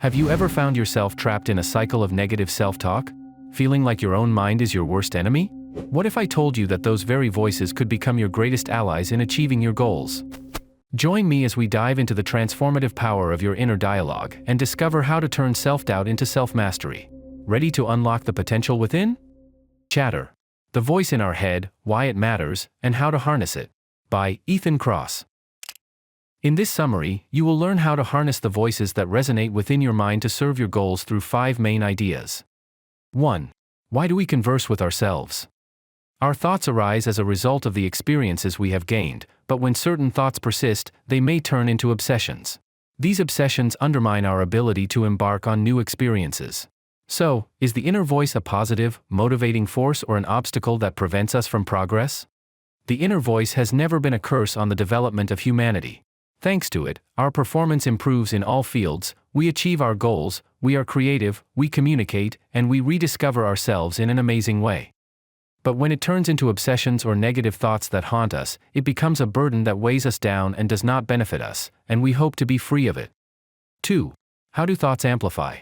Have you ever found yourself trapped in a cycle of negative self-talk? Feeling like your own mind is your worst enemy? What if I told you that those very voices could become your greatest allies in achieving your goals? Join me as we dive into the transformative power of your inner dialogue and discover how to turn self-doubt into self-mastery. Ready to unlock the potential within? Chatter. The Voice in Our Head, Why It Matters, and How to Harness It, by Ethan Kross. In this summary, you will learn how to harness the voices that resonate within your mind to serve your goals through 5 main ideas. 1. Why do we converse with ourselves? Our thoughts arise as a result of the experiences we have gained, but when certain thoughts persist, they may turn into obsessions. These obsessions undermine our ability to embark on new experiences. So, is the inner voice a positive, motivating force or an obstacle that prevents us from progress? The inner voice has never been a curse on the development of humanity. Thanks to it, our performance improves in all fields, we achieve our goals, we are creative, we communicate, and we rediscover ourselves in an amazing way. But when it turns into obsessions or negative thoughts that haunt us, it becomes a burden that weighs us down and does not benefit us, and we hope to be free of it. 2. How do thoughts amplify?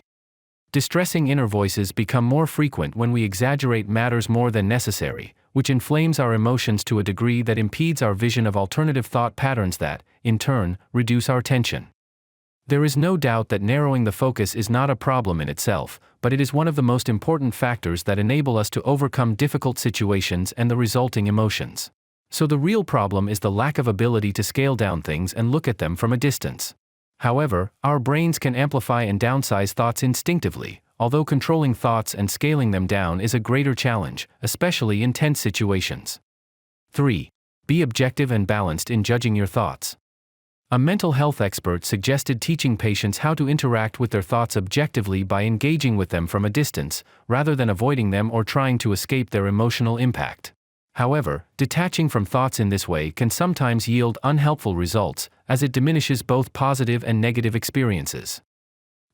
Distressing inner voices become more frequent when we exaggerate matters more than necessary, which inflames our emotions to a degree that impedes our vision of alternative thought patterns that, in turn, reduce our tension. There is no doubt that narrowing the focus is not a problem in itself, but it is one of the most important factors that enable us to overcome difficult situations and the resulting emotions. So the real problem is the lack of ability to scale down things and look at them from a distance. However, our brains can amplify and downsize thoughts instinctively, although controlling thoughts and scaling them down is a greater challenge, especially in tense situations. 3. Be objective and balanced in judging your thoughts. A mental health expert suggested teaching patients how to interact with their thoughts objectively by engaging with them from a distance, rather than avoiding them or trying to escape their emotional impact. However, detaching from thoughts in this way can sometimes yield unhelpful results, as it diminishes both positive and negative experiences.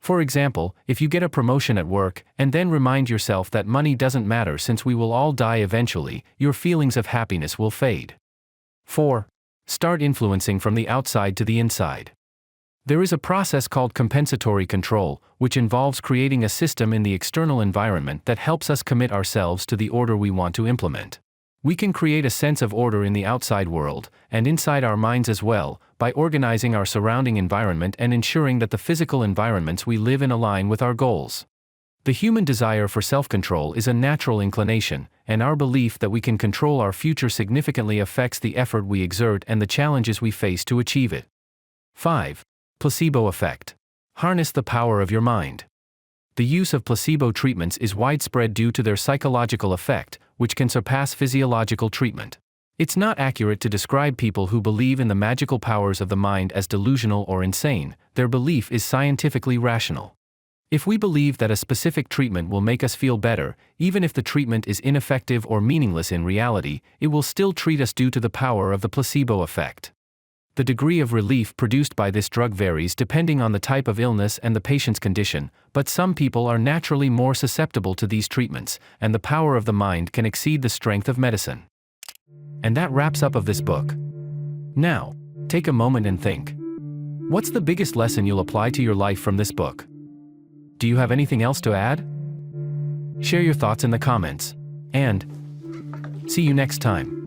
For example, if you get a promotion at work, and then remind yourself that money doesn't matter since we will all die eventually, your feelings of happiness will fade. 4. Start influencing from the outside to the inside. There is a process called compensatory control, which involves creating a system in the external environment that helps us commit ourselves to the order we want to implement. We can create a sense of order in the outside world, and inside our minds as well, by organizing our surrounding environment and ensuring that the physical environments we live in align with our goals. The human desire for self-control is a natural inclination, and our belief that we can control our future significantly affects the effort we exert and the challenges we face to achieve it. 5. Placebo effect. Harness the power of your mind. The use of placebo treatments is widespread due to their psychological effect, which can surpass physiological treatment. It's not accurate to describe people who believe in the magical powers of the mind as delusional or insane. Their belief is scientifically rational. If we believe that a specific treatment will make us feel better, even if the treatment is ineffective or meaningless in reality, it will still treat us due to the power of the placebo effect. The degree of relief produced by this drug varies depending on the type of illness and the patient's condition, but some people are naturally more susceptible to these treatments, and the power of the mind can exceed the strength of medicine. And that wraps up of this book. Now, take a moment and think. What's the biggest lesson you'll apply to your life from this book? Do you have anything else to add? Share your thoughts in the comments. And see you next time.